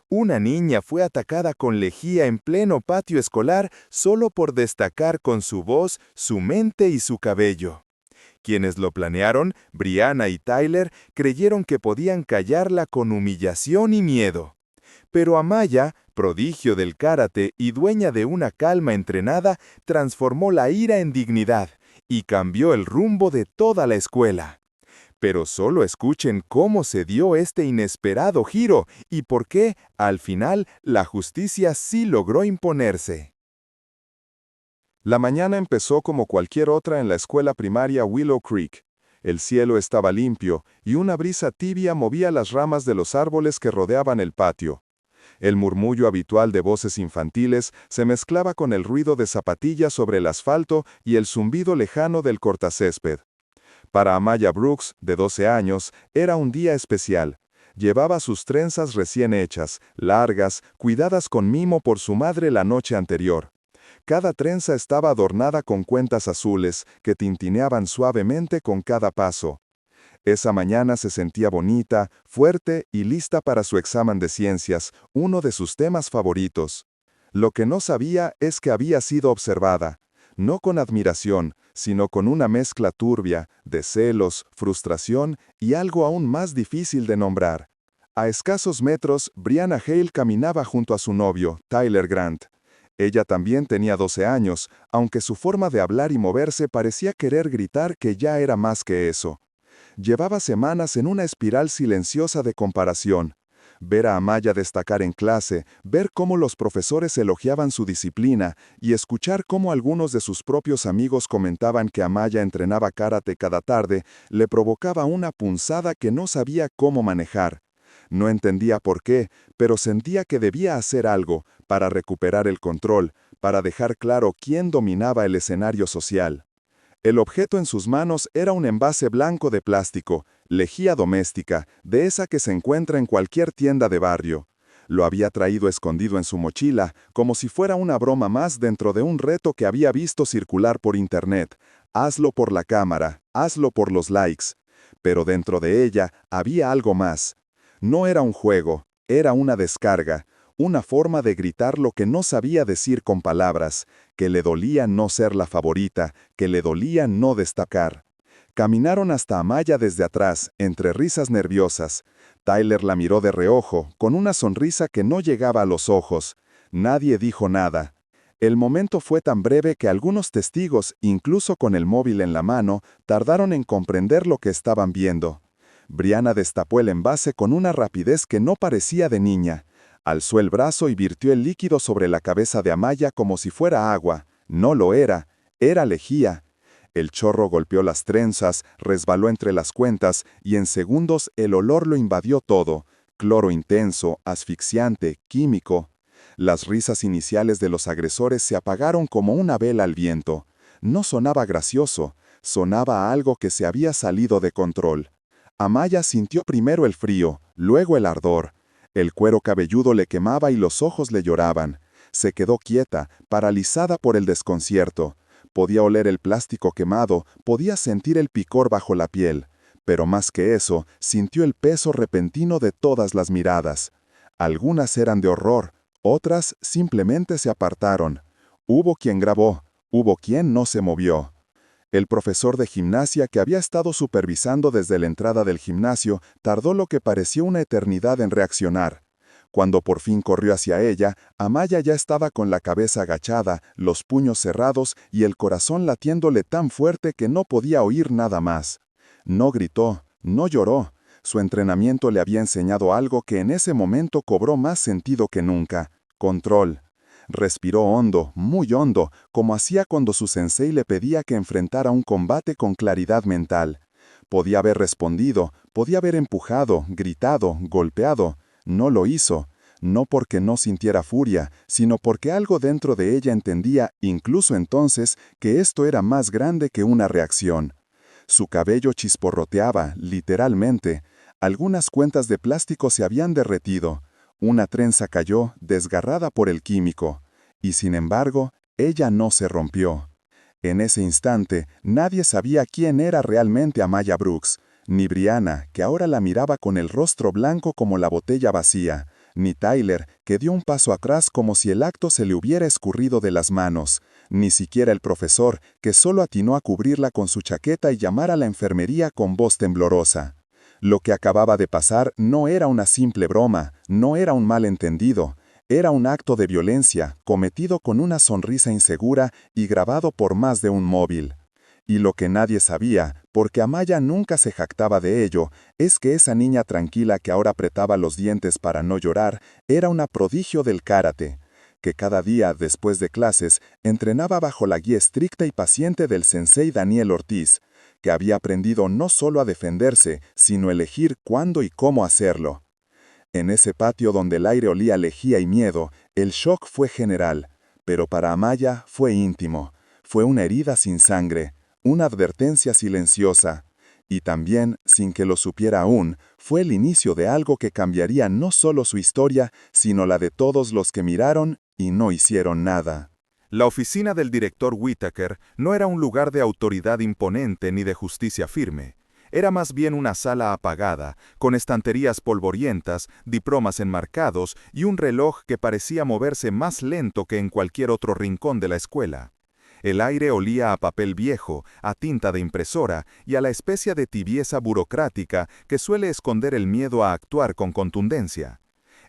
Una niña fue atacada con lejía en pleno patio escolar solo por destacar con su voz, su mente y su cabello. Quienes lo planearon, Brianna y Tyler, creyeron que podían callarla con humillación y miedo. Pero Amaya, prodigio del karate y dueña de una calma entrenada, transformó la ira en dignidad y cambió el rumbo de toda la escuela. Pero solo escuchen cómo se dio este inesperado giro y por qué, al final, la justicia sí logró imponerse. La mañana empezó como cualquier otra en la escuela primaria Willow Creek. El cielo estaba limpio y una brisa tibia movía las ramas de los árboles que rodeaban el patio. El murmullo habitual de voces infantiles se mezclaba con el ruido de zapatillas sobre el asfalto y el zumbido lejano del cortacésped. Para Amaya Brooks, de 12 años, era un día especial. Llevaba sus trenzas recién hechas, largas, cuidadas con mimo por su madre la noche anterior. Cada trenza estaba adornada con cuentas azules que tintineaban suavemente con cada paso. Esa mañana se sentía bonita, fuerte y lista para su examen de ciencias, uno de sus temas favoritos. Lo que no sabía es que había sido observada, no con admiración, sino con una mezcla turbia de celos, frustración y algo aún más difícil de nombrar. A escasos metros, Brianna Hale caminaba junto a su novio, Tyler Grant. Ella también tenía 12 años, aunque su forma de hablar y moverse parecía querer gritar que ya era más que eso. Llevaba semanas en una espiral silenciosa de comparación. Ver a Amaya destacar en clase, ver cómo los profesores elogiaban su disciplina y escuchar cómo algunos de sus propios amigos comentaban que Amaya entrenaba karate cada tarde, le provocaba una punzada que no sabía cómo manejar. No entendía por qué, pero sentía que debía hacer algo para recuperar el control, para dejar claro quién dominaba el escenario social. El objeto en sus manos era un envase blanco de plástico, lejía doméstica, de esa que se encuentra en cualquier tienda de barrio. Lo había traído escondido en su mochila, como si fuera una broma más dentro de un reto que había visto circular por internet. Hazlo por la cámara, hazlo por los likes. Pero dentro de ella había algo más. No era un juego, era una descarga, una forma de gritar lo que no sabía decir con palabras, que le dolía no ser la favorita, que le dolía no destacar. Caminaron hasta Amaya desde atrás, entre risas nerviosas. Tyler la miró de reojo, con una sonrisa que no llegaba a los ojos. Nadie dijo nada. El momento fue tan breve que algunos testigos, incluso con el móvil en la mano, tardaron en comprender lo que estaban viendo. Brianna destapó el envase con una rapidez que no parecía de niña. Alzó el brazo y virtió el líquido sobre la cabeza de Amaya como si fuera agua. No lo era, era lejía. El chorro golpeó las trenzas, resbaló entre las cuentas y en segundos el olor lo invadió todo. Cloro intenso, asfixiante, químico. Las risas iniciales de los agresores se apagaron como una vela al viento. No sonaba gracioso, sonaba a algo que se había salido de control. Amaya sintió primero el frío, luego el ardor. El cuero cabelludo le quemaba y los ojos le lloraban. Se quedó quieta, paralizada por el desconcierto. Podía oler el plástico quemado, podía sentir el picor bajo la piel. Pero más que eso, sintió el peso repentino de todas las miradas. Algunas eran de horror, otras simplemente se apartaron. Hubo quien grabó, hubo quien no se movió. El profesor de gimnasia que había estado supervisando desde la entrada del gimnasio tardó lo que pareció una eternidad en reaccionar. Cuando por fin corrió hacia ella, Amaya ya estaba con la cabeza agachada, los puños cerrados y el corazón latiéndole tan fuerte que no podía oír nada más. No gritó, no lloró. Su entrenamiento le había enseñado algo que en ese momento cobró más sentido que nunca: control. Respiró hondo, muy hondo, como hacía cuando su sensei le pedía que enfrentara un combate con claridad mental. Podía haber respondido, podía haber empujado, gritado, golpeado. No lo hizo, no porque no sintiera furia, sino porque algo dentro de ella entendía, incluso entonces, que esto era más grande que una reacción. Su cabello chisporroteaba, literalmente. Algunas cuentas de plástico se habían derretido. Una trenza cayó, desgarrada por el químico. Y sin embargo, ella no se rompió. En ese instante, nadie sabía quién era realmente Amaya Brooks, ni Brianna, que ahora la miraba con el rostro blanco como la botella vacía, Ni Tyler, que dio un paso atrás como si el acto se le hubiera escurrido de las manos. Ni siquiera el profesor, que solo atinó a cubrirla con su chaqueta y llamar a la enfermería con voz temblorosa. Lo que acababa de pasar no era una simple broma, no era un malentendido. Era un acto de violencia, cometido con una sonrisa insegura y grabado por más de un móvil. Y lo que nadie sabía, porque Amaya nunca se jactaba de ello, es que esa niña tranquila que ahora apretaba los dientes para no llorar, era una prodigio del karate, que cada día, después de clases, entrenaba bajo la guía estricta y paciente del sensei Daniel Ortiz, que había aprendido no solo a defenderse, sino elegir cuándo y cómo hacerlo. En ese patio donde el aire olía a lejía y miedo, el shock fue general, pero para Amaya fue íntimo. Fue una herida sin sangre, una advertencia silenciosa, y también, sin que lo supiera aún, fue el inicio de algo que cambiaría no solo su historia, sino la de todos los que miraron y no hicieron nada. La oficina del director Whittaker no era un lugar de autoridad imponente ni de justicia firme. Era más bien una sala apagada, con estanterías polvorientas, diplomas enmarcados y un reloj que parecía moverse más lento que en cualquier otro rincón de la escuela. El aire olía a papel viejo, a tinta de impresora y a la especie de tibieza burocrática que suele esconder el miedo a actuar con contundencia.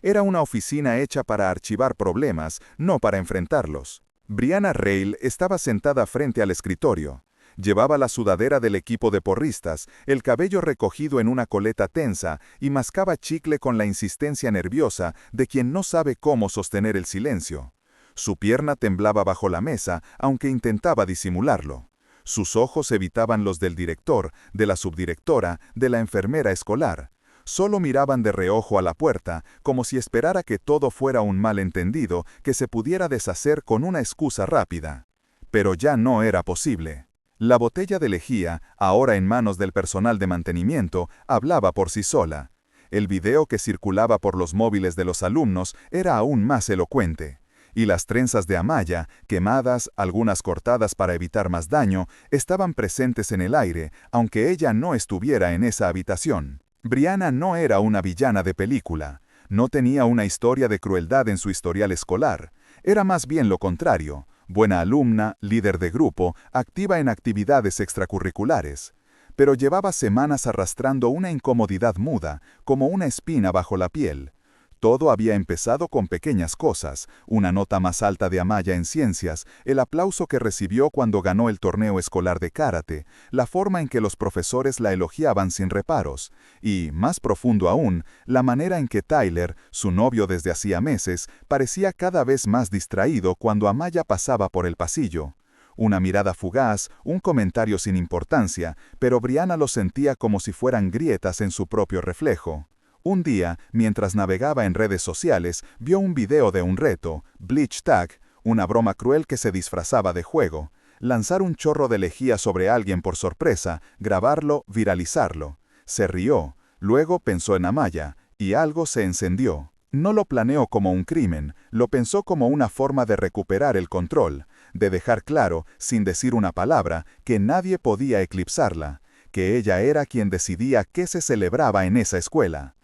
Era una oficina hecha para archivar problemas, no para enfrentarlos. Brianna Rale estaba sentada frente al escritorio. Llevaba la sudadera del equipo de porristas, el cabello recogido en una coleta tensa y mascaba chicle con la insistencia nerviosa de quien no sabe cómo sostener el silencio. Su pierna temblaba bajo la mesa, aunque intentaba disimularlo. Sus ojos evitaban los del director, de la subdirectora, de la enfermera escolar. Solo miraban de reojo a la puerta, como si esperara que todo fuera un malentendido que se pudiera deshacer con una excusa rápida. Pero ya no era posible. La botella de lejía, ahora en manos del personal de mantenimiento, hablaba por sí sola. El video que circulaba por los móviles de los alumnos era aún más elocuente. Y las trenzas de Amaya, quemadas, algunas cortadas para evitar más daño, estaban presentes en el aire, aunque ella no estuviera en esa habitación. Brianna no era una villana de película. No tenía una historia de crueldad en su historial escolar. Era más bien lo contrario. Buena alumna, líder de grupo, activa en actividades extracurriculares. Pero llevaba semanas arrastrando una incomodidad muda, como una espina bajo la piel. Todo había empezado con pequeñas cosas, una nota más alta de Amaya en ciencias, el aplauso que recibió cuando ganó el torneo escolar de karate, la forma en que los profesores la elogiaban sin reparos, y, más profundo aún, la manera en que Tyler, su novio desde hacía meses, parecía cada vez más distraído cuando Amaya pasaba por el pasillo. Una mirada fugaz, un comentario sin importancia, pero Brianna lo sentía como si fueran grietas en su propio reflejo. Un día, mientras navegaba en redes sociales, vio un video de un reto, Bleach Tag, una broma cruel que se disfrazaba de juego. Lanzar un chorro de lejía sobre alguien por sorpresa, grabarlo, viralizarlo. Se rió, luego pensó en Amaya, y algo se encendió. No lo planeó como un crimen, lo pensó como una forma de recuperar el control, de dejar claro, sin decir una palabra, que nadie podía eclipsarla, que ella era quien decidía qué se celebraba en esa escuela.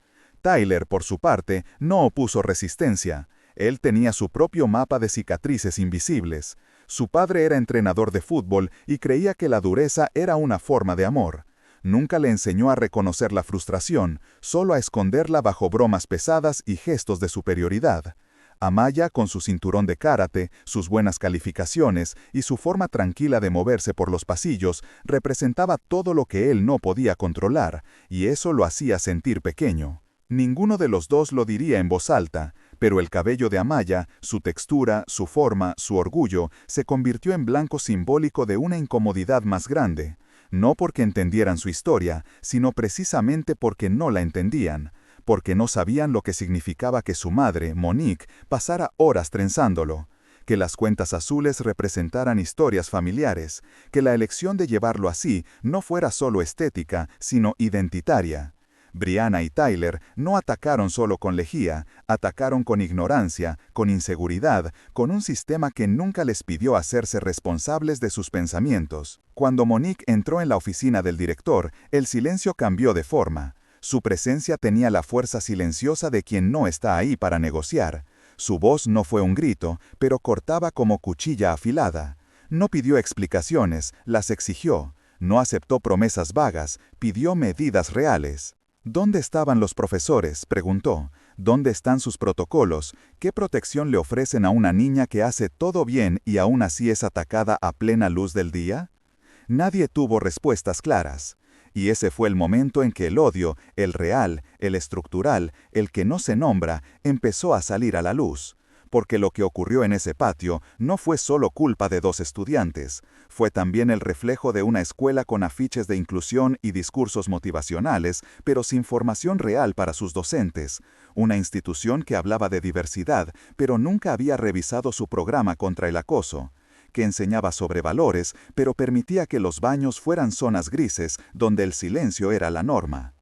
Tyler, por su parte, no opuso resistencia. Él tenía su propio mapa de cicatrices invisibles. Su padre era entrenador de fútbol y creía que la dureza era una forma de amor. Nunca le enseñó a reconocer la frustración, solo a esconderla bajo bromas pesadas y gestos de superioridad. Amaya, con su cinturón de karate, sus buenas calificaciones y su forma tranquila de moverse por los pasillos, representaba todo lo que él no podía controlar, y eso lo hacía sentir pequeño. Ninguno de los dos lo diría en voz alta, pero el cabello de Amaya, su textura, su forma, su orgullo, se convirtió en blanco simbólico de una incomodidad más grande. No porque entendieran su historia, sino precisamente porque no la entendían, porque no sabían lo que significaba que su madre, Monique, pasara horas trenzándolo, que las cuentas azules representaran historias familiares, que la elección de llevarlo así no fuera solo estética, sino identitaria. Brianna y Tyler no atacaron solo con lejía, atacaron con ignorancia, con inseguridad, con un sistema que nunca les pidió hacerse responsables de sus pensamientos. Cuando Monique entró en la oficina del director, el silencio cambió de forma. Su presencia tenía la fuerza silenciosa de quien no está ahí para negociar. Su voz no fue un grito, pero cortaba como cuchilla afilada. No pidió explicaciones, las exigió. No aceptó promesas vagas, pidió medidas reales. ¿Dónde estaban los profesores?, preguntó. ¿Dónde están sus protocolos? ¿Qué protección le ofrecen a una niña que hace todo bien y aún así es atacada a plena luz del día? Nadie tuvo respuestas claras. Y ese fue el momento en que el odio, el real, el estructural, el que no se nombra, empezó a salir a la luz. Porque lo que ocurrió en ese patio no fue solo culpa de 2 estudiantes, fue también el reflejo de una escuela con afiches de inclusión y discursos motivacionales, pero sin formación real para sus docentes, una institución que hablaba de diversidad, pero nunca había revisado su programa contra el acoso, que enseñaba sobre valores, pero permitía que los baños fueran zonas grises donde el silencio era la norma.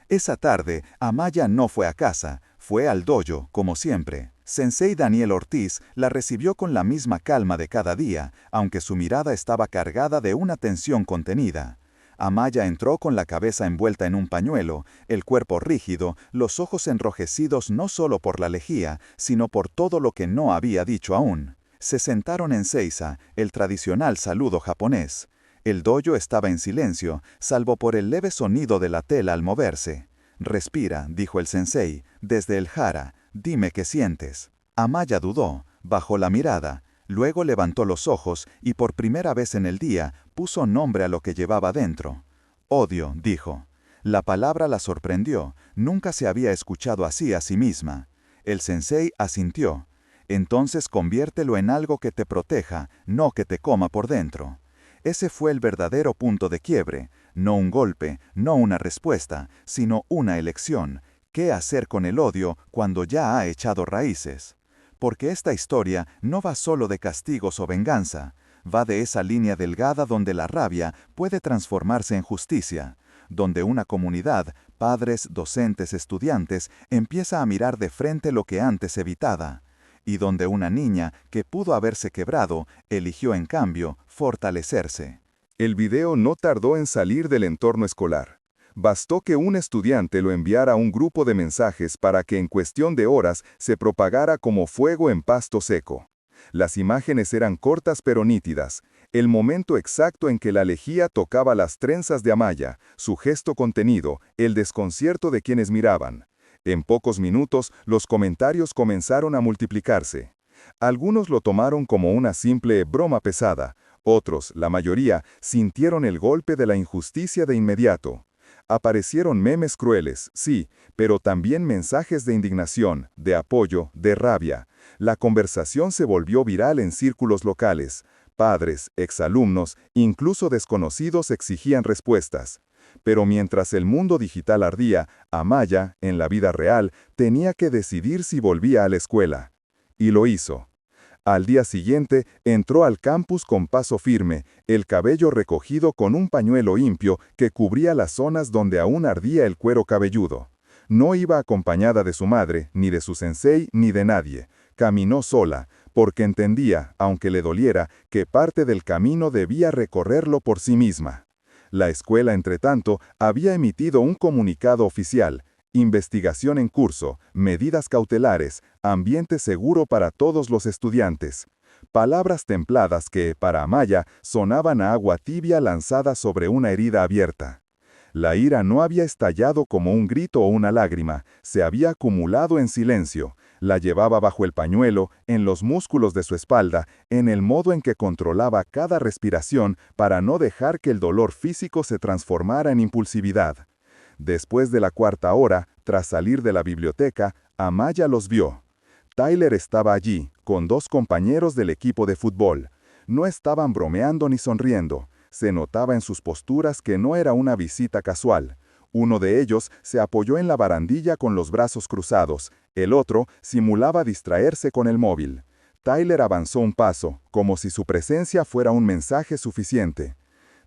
Esa tarde, Amaya no fue a casa, fue al dojo, como siempre. Sensei Daniel Ortiz la recibió con la misma calma de cada día, aunque su mirada estaba cargada de una tensión contenida. Amaya entró con la cabeza envuelta en un pañuelo, el cuerpo rígido, los ojos enrojecidos no solo por la lejía, sino por todo lo que no había dicho aún. Se sentaron en Seiza, el tradicional saludo japonés. El dojo estaba en silencio, salvo por el leve sonido de la tela al moverse. «Respira», dijo el sensei, desde el jara. «Dime qué sientes». Amaya dudó, bajó la mirada, luego levantó los ojos y por primera vez en el día puso nombre a lo que llevaba dentro. «Odio», dijo. La palabra la sorprendió, nunca se había escuchado así a sí misma. El sensei asintió. «Entonces conviértelo en algo que te proteja, no que te coma por dentro». Ese fue el verdadero punto de quiebre, no un golpe, no una respuesta, sino una elección. ¿Qué hacer con el odio cuando ya ha echado raíces? Porque esta historia no va solo de castigos o venganza, va de esa línea delgada donde la rabia puede transformarse en justicia, donde una comunidad, padres, docentes, estudiantes, empieza a mirar de frente lo que antes evitaba, y donde una niña que pudo haberse quebrado, eligió en cambio fortalecerse. El video no tardó en salir del entorno escolar. Bastó que un estudiante lo enviara a un grupo de mensajes para que en cuestión de horas se propagara como fuego en pasto seco. Las imágenes eran cortas pero nítidas. El momento exacto en que la lejía tocaba las trenzas de Amaya, su gesto contenido, el desconcierto de quienes miraban. En pocos minutos, los comentarios comenzaron a multiplicarse. Algunos lo tomaron como una simple broma pesada. Otros, la mayoría, sintieron el golpe de la injusticia de inmediato. Aparecieron memes crueles, sí, pero también mensajes de indignación, de apoyo, de rabia. La conversación se volvió viral en círculos locales. Padres, exalumnos, incluso desconocidos exigían respuestas. Pero mientras el mundo digital ardía, Amaya, en la vida real, tenía que decidir si volvía a la escuela. Y lo hizo. Al día siguiente, entró al campus con paso firme, el cabello recogido con un pañuelo limpio que cubría las zonas donde aún ardía el cuero cabelludo. No iba acompañada de su madre, ni de su sensei, ni de nadie. Caminó sola, porque entendía, aunque le doliera, que parte del camino debía recorrerlo por sí misma. La escuela, entretanto, había emitido un comunicado oficial: investigación en curso, medidas cautelares, ambiente seguro para todos los estudiantes. Palabras templadas que, para Amaya, sonaban a agua tibia lanzada sobre una herida abierta. La ira no había estallado como un grito o una lágrima, se había acumulado en silencio. La llevaba bajo el pañuelo, en los músculos de su espalda, en el modo en que controlaba cada respiración para no dejar que el dolor físico se transformara en impulsividad. Después de la 4ª hora, tras salir de la biblioteca, Amaya los vio. Tyler estaba allí, con 2 compañeros del equipo de fútbol. No estaban bromeando ni sonriendo. Se notaba en sus posturas que no era una visita casual. Uno de ellos se apoyó en la barandilla con los brazos cruzados. El otro simulaba distraerse con el móvil. Tyler avanzó un paso, como si su presencia fuera un mensaje suficiente.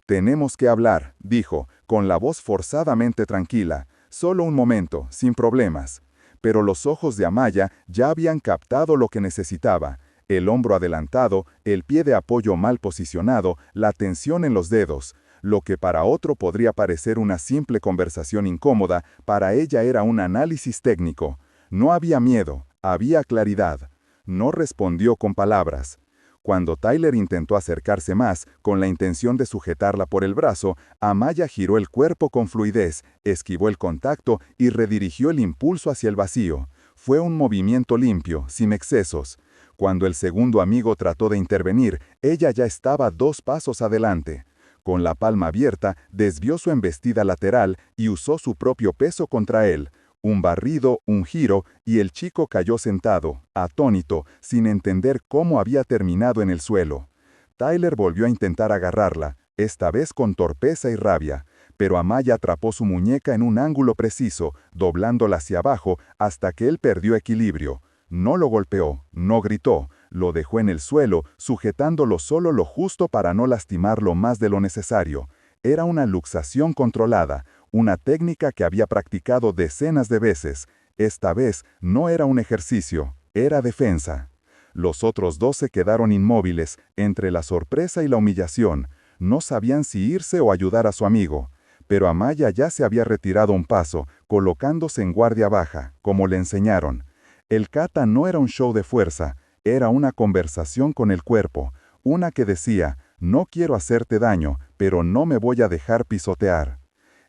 «Tenemos que hablar», dijo, con la voz forzadamente tranquila. «Solo un momento, sin problemas». Pero los ojos de Amaya ya habían captado lo que necesitaba. El hombro adelantado, el pie de apoyo mal posicionado, la tensión en los dedos. Lo que para otro podría parecer una simple conversación incómoda, para ella era un análisis técnico. No había miedo, había claridad. No respondió con palabras. Cuando Tyler intentó acercarse más, con la intención de sujetarla por el brazo, Amaya giró el cuerpo con fluidez, esquivó el contacto y redirigió el impulso hacia el vacío. Fue un movimiento limpio, sin excesos. Cuando el segundo amigo trató de intervenir, ella ya estaba 2 pasos adelante. Con la palma abierta, desvió su embestida lateral y usó su propio peso contra él. Un barrido, un giro, y el chico cayó sentado, atónito, sin entender cómo había terminado en el suelo. Tyler volvió a intentar agarrarla, esta vez con torpeza y rabia, pero Amaya atrapó su muñeca en un ángulo preciso, doblándola hacia abajo hasta que él perdió equilibrio. No lo golpeó, no gritó, lo dejó en el suelo, sujetándolo solo lo justo para no lastimarlo más de lo necesario. Era una luxación controlada, una técnica que había practicado decenas de veces. Esta vez no era un ejercicio, era defensa. Los otros 2 se quedaron inmóviles, entre la sorpresa y la humillación. No sabían si irse o ayudar a su amigo. Pero Amaya ya se había retirado un paso, colocándose en guardia baja, como le enseñaron. El kata no era un show de fuerza, era una conversación con el cuerpo, una que decía, no quiero hacerte daño, pero no me voy a dejar pisotear.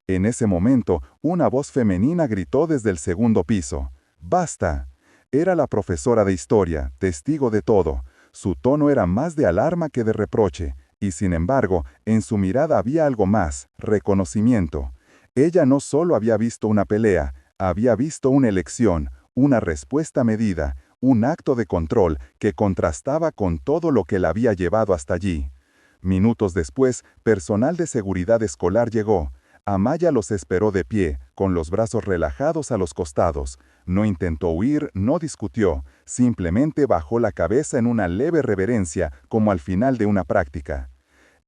En ese momento, una voz femenina gritó desde el segundo piso. ¡Basta! Era la profesora de historia, testigo de todo. Su tono era más de alarma que de reproche, y sin embargo, en su mirada había algo más, reconocimiento. Ella no solo había visto una pelea, había visto una elección, una respuesta medida, un acto de control que contrastaba con todo lo que la había llevado hasta allí. Minutos después, personal de seguridad escolar llegó. Amaya los esperó de pie, con los brazos relajados a los costados. No intentó huir, no discutió, simplemente bajó la cabeza en una leve reverencia, como al final de una práctica.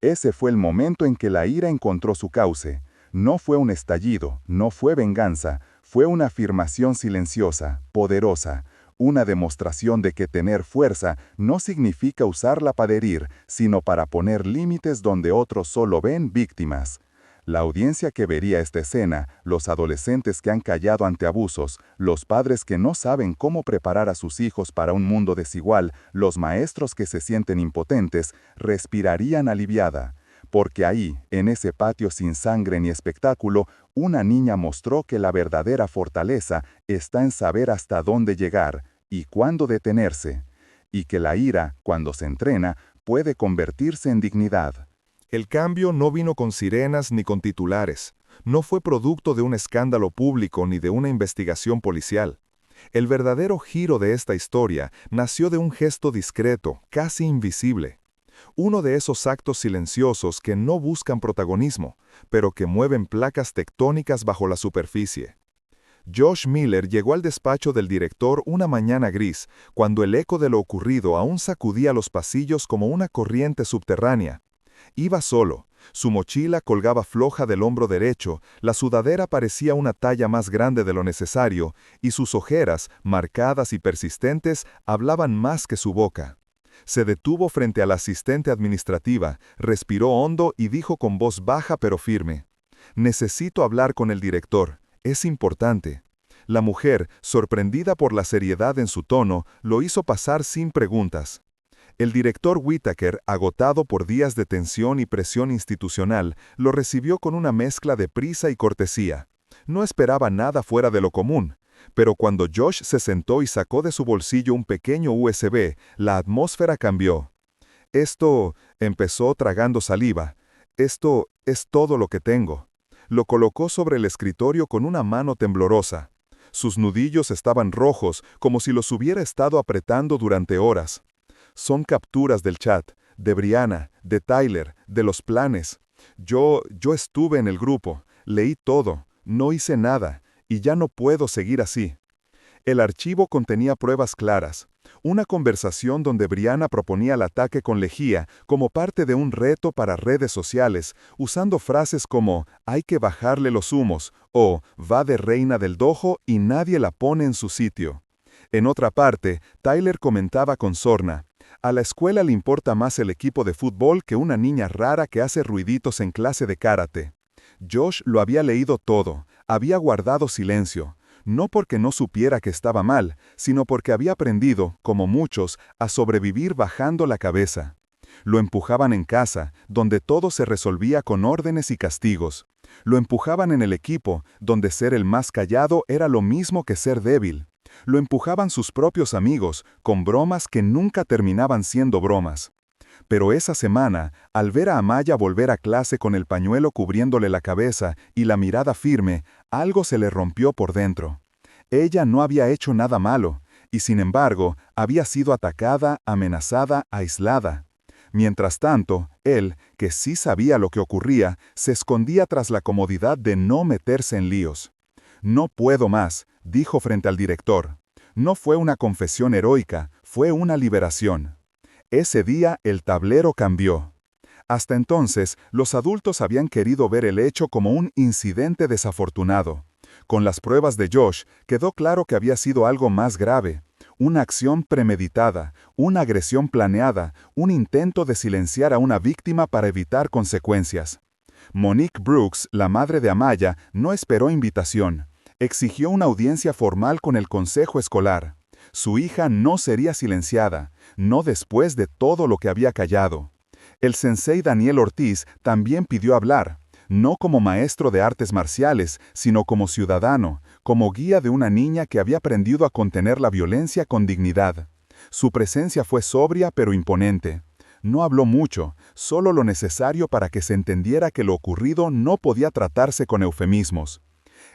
Ese fue el momento en que la ira encontró su cauce. No fue un estallido, no fue venganza, fue una afirmación silenciosa, poderosa, una demostración de que tener fuerza no significa usarla para herir, sino para poner límites donde otros solo ven víctimas. La audiencia que vería esta escena, los adolescentes que han callado ante abusos, los padres que no saben cómo preparar a sus hijos para un mundo desigual, los maestros que se sienten impotentes, respirarían aliviada. Porque ahí, en ese patio sin sangre ni espectáculo, una niña mostró que la verdadera fortaleza está en saber hasta dónde llegar y cuándo detenerse, y que la ira, cuando se entrena, puede convertirse en dignidad. El cambio no vino con sirenas ni con titulares. No fue producto de un escándalo público ni de una investigación policial. El verdadero giro de esta historia nació de un gesto discreto, casi invisible. Uno de esos actos silenciosos que no buscan protagonismo, pero que mueven placas tectónicas bajo la superficie. Josh Miller llegó al despacho del director una mañana gris, cuando el eco de lo ocurrido aún sacudía los pasillos como una corriente subterránea. Iba solo, su mochila colgaba floja del hombro derecho, la sudadera parecía una talla más grande de lo necesario, y sus ojeras, marcadas y persistentes, hablaban más que su boca. Se detuvo frente a la asistente administrativa, respiró hondo y dijo con voz baja pero firme: «Necesito hablar con el director, es importante». La mujer, sorprendida por la seriedad en su tono, lo hizo pasar sin preguntas. El director Whittaker, agotado por días de tensión y presión institucional, lo recibió con una mezcla de prisa y cortesía. No esperaba nada fuera de lo común, pero cuando Josh se sentó y sacó de su bolsillo un pequeño USB, la atmósfera cambió. «Esto», empezó tragando saliva, «esto es todo lo que tengo». Lo colocó sobre el escritorio con una mano temblorosa. Sus nudillos estaban rojos, como si los hubiera estado apretando durante horas. Son capturas del chat, de Brianna, de Tyler, de los planes. Yo estuve en el grupo, leí todo, no hice nada, y ya no puedo seguir así. El archivo contenía pruebas claras. Una conversación donde Brianna proponía el ataque con lejía como parte de un reto para redes sociales, usando frases como «hay que bajarle los humos» o «va de reina del dojo y nadie la pone en su sitio». En otra parte, Tyler comentaba con sorna: A la escuela le importa más el equipo de fútbol que una niña rara que hace ruiditos en clase de karate. Josh lo había leído todo, había guardado silencio, no porque no supiera que estaba mal, sino porque había aprendido, como muchos, a sobrevivir bajando la cabeza. Lo empujaban en casa, donde todo se resolvía con órdenes y castigos. Lo empujaban en el equipo, donde ser el más callado era lo mismo que ser débil. Lo empujaban sus propios amigos, con bromas que nunca terminaban siendo bromas. Pero esa semana, al ver a Amaya volver a clase con el pañuelo cubriéndole la cabeza y la mirada firme, algo se le rompió por dentro. Ella no había hecho nada malo, y sin embargo, había sido atacada, amenazada, aislada. Mientras tanto, él, que sí sabía lo que ocurría, se escondía tras la comodidad de no meterse en líos. «No puedo más», dijo frente al director. No fue una confesión heroica, fue una liberación. Ese día el tablero cambió. Hasta entonces, los adultos habían querido ver el hecho como un incidente desafortunado. Con las pruebas de Josh, quedó claro que había sido algo más grave. Una acción premeditada, una agresión planeada, un intento de silenciar a una víctima para evitar consecuencias. Monique Brooks, la madre de Amaya, no esperó invitación. Exigió una audiencia formal con el consejo escolar. Su hija no sería silenciada, no después de todo lo que había callado. El sensei Daniel Ortiz también pidió hablar, no como maestro de artes marciales, sino como ciudadano, como guía de una niña que había aprendido a contener la violencia con dignidad. Su presencia fue sobria pero imponente. No habló mucho, solo lo necesario para que se entendiera que lo ocurrido no podía tratarse con eufemismos.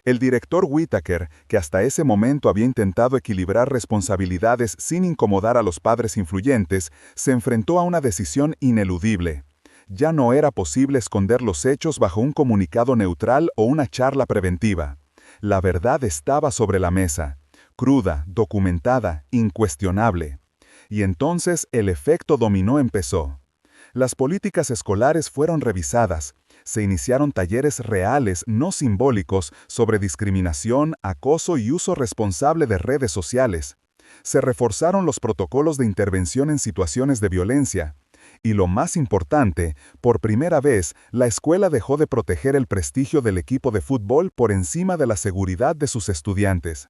El director Whittaker, que hasta ese momento había intentado equilibrar responsabilidades sin incomodar a los padres influyentes, se enfrentó a una decisión ineludible. Ya no era posible esconder los hechos bajo un comunicado neutral o una charla preventiva. La verdad estaba sobre la mesa, cruda, documentada, incuestionable. Y entonces el efecto dominó empezó. Las políticas escolares fueron revisadas. Se iniciaron talleres reales, no simbólicos, sobre discriminación, acoso y uso responsable de redes sociales. Se reforzaron los protocolos de intervención en situaciones de violencia. Y lo más importante, por primera vez, la escuela dejó de proteger el prestigio del equipo de fútbol por encima de la seguridad de sus estudiantes.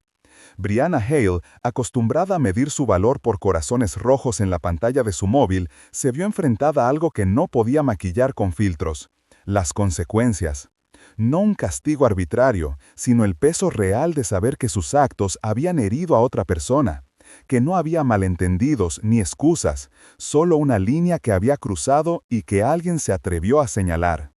Brianna Hale, acostumbrada a medir su valor por corazones rojos en la pantalla de su móvil, se vio enfrentada a algo que no podía maquillar con filtros: las consecuencias. No un castigo arbitrario, sino el peso real de saber que sus actos habían herido a otra persona, que no había malentendidos ni excusas, solo una línea que había cruzado y que alguien se atrevió a señalar.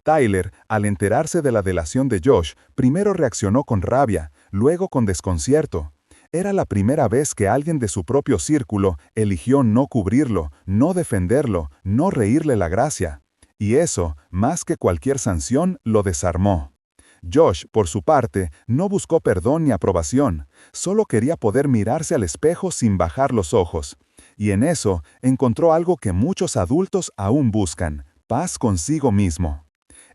Tyler, al enterarse de la delación de Josh, primero reaccionó con rabia, luego con desconcierto. Era la primera vez que alguien de su propio círculo eligió no cubrirlo, no defenderlo, no reírle la gracia. Y eso, más que cualquier sanción, lo desarmó. Josh, por su parte, no buscó perdón ni aprobación, solo quería poder mirarse al espejo sin bajar los ojos. Y en eso encontró algo que muchos adultos aún buscan: paz consigo mismo.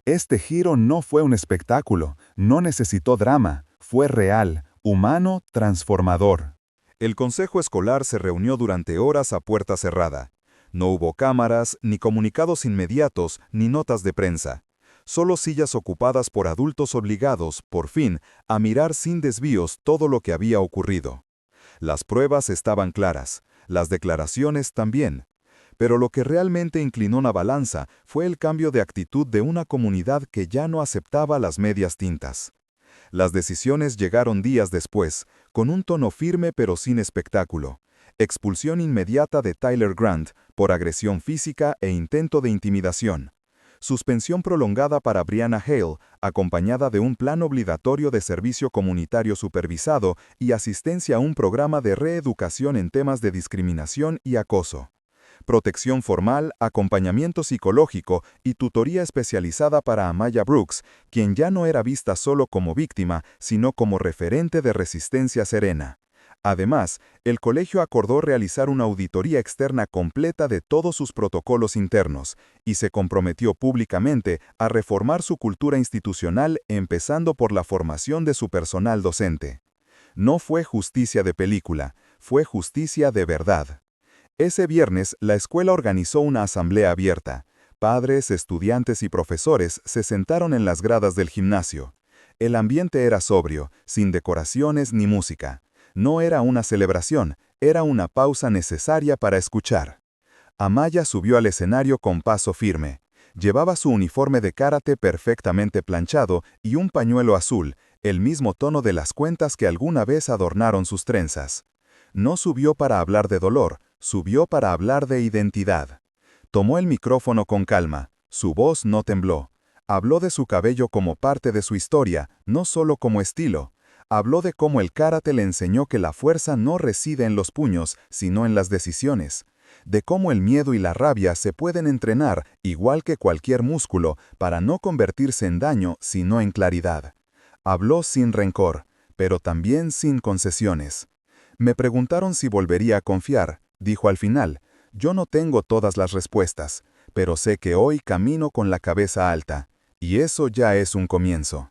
Este giro no fue un espectáculo, no necesitó drama, fue real, humano, transformador. El consejo escolar se reunió durante horas a puerta cerrada. No hubo cámaras, ni comunicados inmediatos, ni notas de prensa. Solo sillas ocupadas por adultos obligados, por fin, a mirar sin desvíos todo lo que había ocurrido. Las pruebas estaban claras, las declaraciones también. Pero lo que realmente inclinó la balanza fue el cambio de actitud de una comunidad que ya no aceptaba las medias tintas. Las decisiones llegaron días después, con un tono firme pero sin espectáculo. Expulsión inmediata de Tyler Grant por agresión física e intento de intimidación. Suspensión prolongada para Brianna Hale, acompañada de un plan obligatorio de servicio comunitario supervisado y asistencia a un programa de reeducación en temas de discriminación y acoso. Protección formal, acompañamiento psicológico y tutoría especializada para Amaya Brooks, quien ya no era vista solo como víctima, sino como referente de resistencia serena. Además, el colegio acordó realizar una auditoría externa completa de todos sus protocolos internos y se comprometió públicamente a reformar su cultura institucional, empezando por la formación de su personal docente. No fue justicia de película, fue justicia de verdad. Ese viernes, la escuela organizó una asamblea abierta. Padres, estudiantes y profesores se sentaron en las gradas del gimnasio. El ambiente era sobrio, sin decoraciones ni música. No era una celebración, era una pausa necesaria para escuchar. Amaya subió al escenario con paso firme. Llevaba su uniforme de karate perfectamente planchado y un pañuelo azul, el mismo tono de las cuentas que alguna vez adornaron sus trenzas. No subió para hablar de dolor, subió para hablar de identidad. Tomó el micrófono con calma, su voz no tembló. Habló de su cabello como parte de su historia, no solo como estilo. Habló de cómo el karate le enseñó que la fuerza no reside en los puños, sino en las decisiones. De cómo el miedo y la rabia se pueden entrenar, igual que cualquier músculo, para no convertirse en daño, sino en claridad. Habló sin rencor, pero también sin concesiones. Me preguntaron si volvería a confiar, dijo al final. Yo no tengo todas las respuestas, pero sé que hoy camino con la cabeza alta, y eso ya es un comienzo.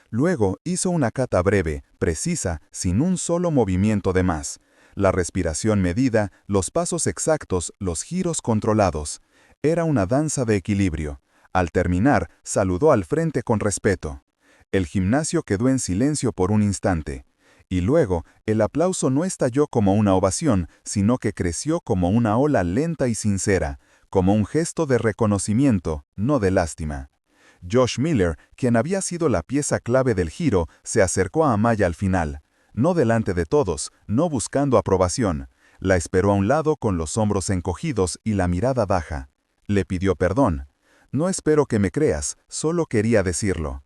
Luego hizo una kata breve, precisa, sin un solo movimiento de más. La respiración medida, los pasos exactos, los giros controlados. Era una danza de equilibrio. Al terminar, saludó al frente con respeto. El gimnasio quedó en silencio por un instante. Y luego, el aplauso no estalló como una ovación, sino que creció como una ola lenta y sincera, como un gesto de reconocimiento, no de lástima. Josh Miller, quien había sido la pieza clave del giro, se acercó a Amaya al final. No delante de todos, no buscando aprobación. La esperó a un lado con los hombros encogidos y la mirada baja. Le pidió perdón. No espero que me creas, solo quería decirlo.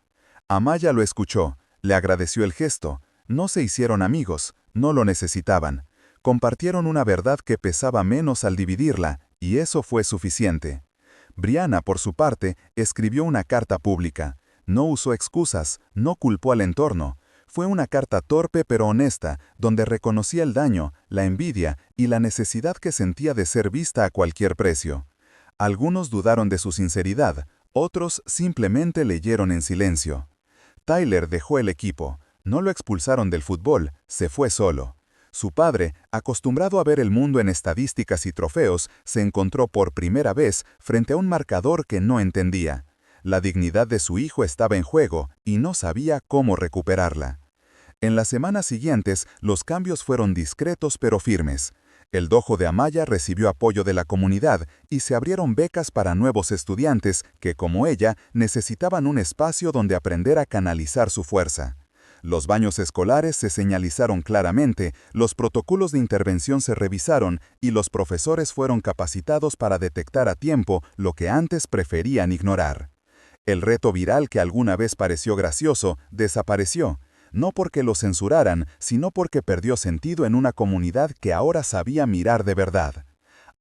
Amaya lo escuchó, le agradeció el gesto. No se hicieron amigos, no lo necesitaban. Compartieron una verdad que pesaba menos al dividirla, y eso fue suficiente. Brianna, por su parte, escribió una carta pública. No usó excusas, no culpó al entorno. Fue una carta torpe pero honesta, donde reconocía el daño, la envidia y la necesidad que sentía de ser vista a cualquier precio. Algunos dudaron de su sinceridad, otros simplemente leyeron en silencio. Tyler dejó el equipo. No lo expulsaron del fútbol, se fue solo. Su padre, acostumbrado a ver el mundo en estadísticas y trofeos, se encontró por primera vez frente a un marcador que no entendía. La dignidad de su hijo estaba en juego y no sabía cómo recuperarla. En las semanas siguientes, los cambios fueron discretos pero firmes. El dojo de Amaya recibió apoyo de la comunidad y se abrieron becas para nuevos estudiantes que, como ella, necesitaban un espacio donde aprender a canalizar su fuerza. Los baños escolares se señalizaron claramente, los protocolos de intervención se revisaron y los profesores fueron capacitados para detectar a tiempo lo que antes preferían ignorar. El reto viral que alguna vez pareció gracioso desapareció, no porque lo censuraran, sino porque perdió sentido en una comunidad que ahora sabía mirar de verdad.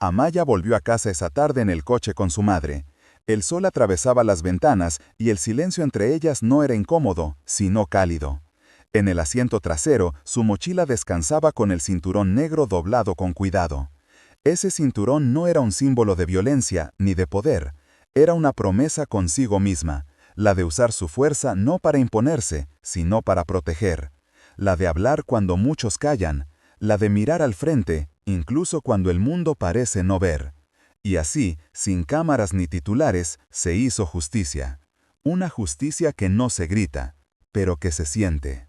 Amaya volvió a casa esa tarde en el coche con su madre. El sol atravesaba las ventanas y el silencio entre ellas no era incómodo, sino cálido. En el asiento trasero, su mochila descansaba con el cinturón negro doblado con cuidado. Ese cinturón no era un símbolo de violencia ni de poder. Era una promesa consigo misma, la de usar su fuerza no para imponerse, sino para proteger. La de hablar cuando muchos callan, la de mirar al frente, incluso cuando el mundo parece no ver. Y así, sin cámaras ni titulares, se hizo justicia. Una justicia que no se grita, pero que se siente.